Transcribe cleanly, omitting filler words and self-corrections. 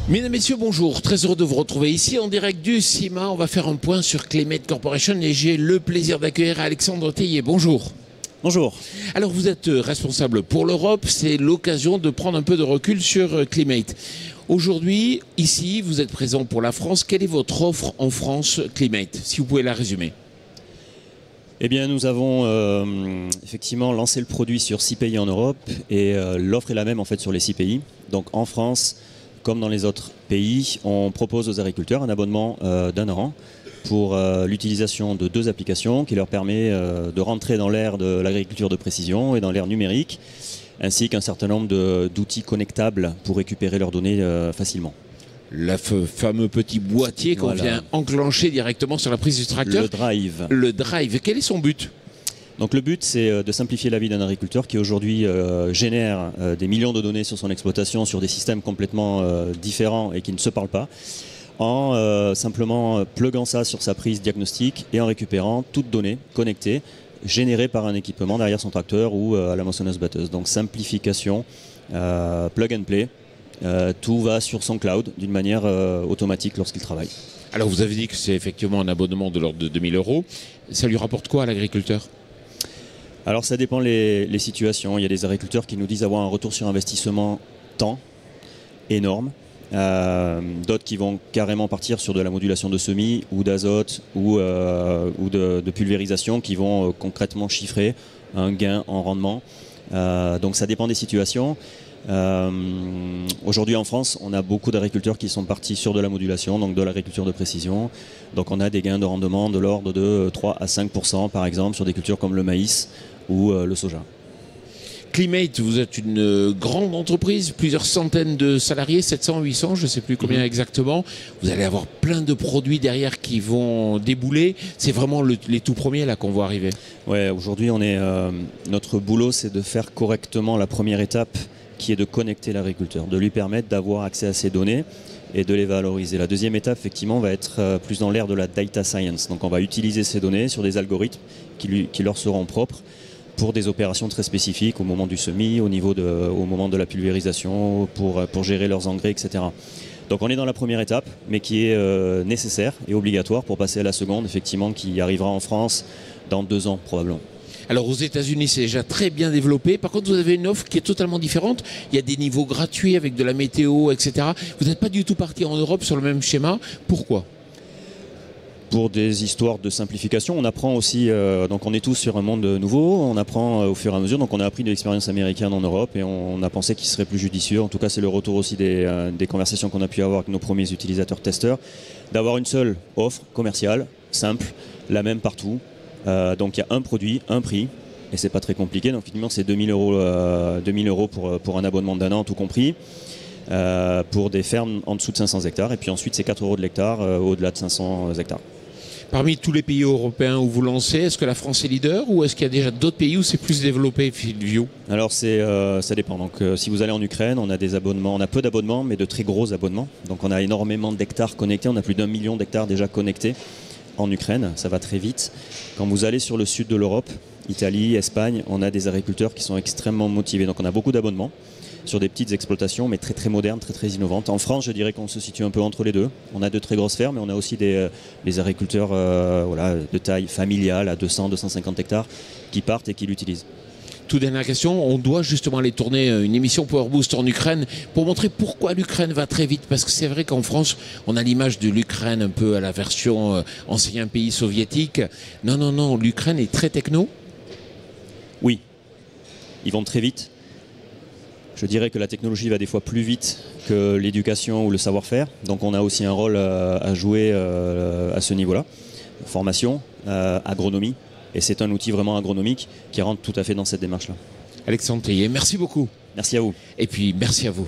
Mesdames, Messieurs, bonjour. Très heureux de vous retrouver ici en direct du CIMA. On va faire un point sur Climate Corporation et j'ai le plaisir d'accueillir Alexandre Théier. Bonjour. Bonjour. Alors vous êtes responsable pour l'Europe. C'est l'occasion de prendre un peu de recul sur Climate. Aujourd'hui, ici, vous êtes présent pour la France. Quelle est votre offre en France Climate, si vous pouvez la résumer? Eh bien, nous avons effectivement lancé le produit sur 6 pays en Europe et l'offre est la même en fait sur les 6 pays. Donc en France, comme dans les autres pays, on propose aux agriculteurs un abonnement d'1 an pour l'utilisation de 2 applications qui leur permet de rentrer dans l'ère de l'agriculture de précision et dans l'ère numérique, ainsi qu'un certain nombre d'outils connectables pour récupérer leurs données facilement. Le fameux petit boîtier qu'on vient enclencher directement sur la prise du tracteur. Le drive. Le drive. Quel est son but ? Donc le but, c'est de simplifier la vie d'un agriculteur qui aujourd'hui génère des millions de données sur son exploitation, sur des systèmes complètement différents et qui ne se parlent pas, en simplement pluguant ça sur sa prise diagnostique et en récupérant toute donnée connectée, générée par un équipement derrière son tracteur ou à la moissonneuse-batteuse. Donc simplification, plug and play. Tout va sur son cloud d'une manière automatique lorsqu'il travaille. Alors vous avez dit que c'est effectivement un abonnement de l'ordre de 2000 €. Ça lui rapporte quoi à l'agriculteur ? Alors ça dépend les situations. Il y a des agriculteurs qui nous disent avoir un retour sur investissement temps énorme. D'autres qui vont carrément partir sur de la modulation de semis ou d'azote ou de pulvérisation qui vont concrètement chiffrer un gain en rendement. Donc ça dépend des situations. Aujourd'hui en France, on a beaucoup d'agriculteurs qui sont partis sur de la modulation, donc de l'agriculture de précision. Donc on a des gains de rendement de l'ordre de 3 à 5% par exemple sur des cultures comme le maïs ou le soja. Climate, vous êtes une grande entreprise, plusieurs centaines de salariés, 700, 800, je ne sais plus combien exactement. Vous allez avoir plein de produits derrière qui vont débouler. C'est vraiment les tout premiers là qu'on voit arriver. Ouais, aujourd'hui notre boulot, c'est de faire correctement la première étape, qui est de connecter l'agriculteur, de lui permettre d'avoir accès à ces données et de les valoriser. La deuxième étape, effectivement, va être plus dans l'ère de la data science. Donc on va utiliser ces données sur des algorithmes qui leur seront propres pour des opérations très spécifiques au moment du semis, au moment de la pulvérisation, pour gérer leurs engrais, etc. Donc on est dans la première étape, mais qui est nécessaire et obligatoire pour passer à la seconde, effectivement, qui arrivera en France dans 2 ans probablement. Alors aux États-Unis, c'est déjà très bien développé. Par contre, vous avez une offre qui est totalement différente. Il y a des niveaux gratuits avec de la météo, etc. Vous n'êtes pas du tout parti en Europe sur le même schéma. Pourquoi ? Pour des histoires de simplification, on apprend aussi, donc on est tous sur un monde nouveau, on apprend au fur et à mesure, donc on a appris de l'expérience américaine en Europe et on a pensé qu'il serait plus judicieux, en tout cas c'est le retour aussi des conversations qu'on a pu avoir avec nos premiers utilisateurs testeurs, d'avoir une seule offre commerciale, simple, la même partout. Donc il y a un produit, un prix, et c'est pas très compliqué, donc finalement c'est 2000 € pour un abonnement d'1 an tout compris. Pour des fermes en dessous de 500 hectares et puis ensuite c'est 4 € de l'hectare au-delà de 500 hectares. Parmi tous les pays européens où vous lancez, est-ce que la France est leader ou est-ce qu'il y a déjà d'autres pays où c'est plus développé, Fieldview ? Alors ça dépend. Donc si vous allez en Ukraine, on a des abonnements, on a peu d'abonnements mais de très gros abonnements. Donc on a énormément d'hectares connectés, on a plus d'1 million d'hectares déjà connectés en Ukraine, ça va très vite. Quand vous allez sur le sud de l'Europe, Italie, Espagne, on a des agriculteurs qui sont extrêmement motivés. Donc on a beaucoup d'abonnements sur des petites exploitations, mais très très modernes, très très innovantes. En France, je dirais qu'on se situe un peu entre les deux. On a de très grosses fermes, mais on a aussi des agriculteurs de taille familiale à 200, 250 hectares qui partent et qui l'utilisent. Toute dernière question, on doit justement aller tourner une émission Power Boost en Ukraine pour montrer pourquoi l'Ukraine va très vite. Parce que c'est vrai qu'en France, on a l'image de l'Ukraine un peu à la version ancien pays soviétique. Non, l'Ukraine est très techno. Oui, ils vont très vite. Je dirais que la technologie va des fois plus vite que l'éducation ou le savoir-faire. Donc on a aussi un rôle à jouer à ce niveau-là. Formation, agronomie. Et c'est un outil vraiment agronomique qui rentre tout à fait dans cette démarche-là. Alexandre Théier, merci beaucoup. Merci à vous. Et puis merci à vous.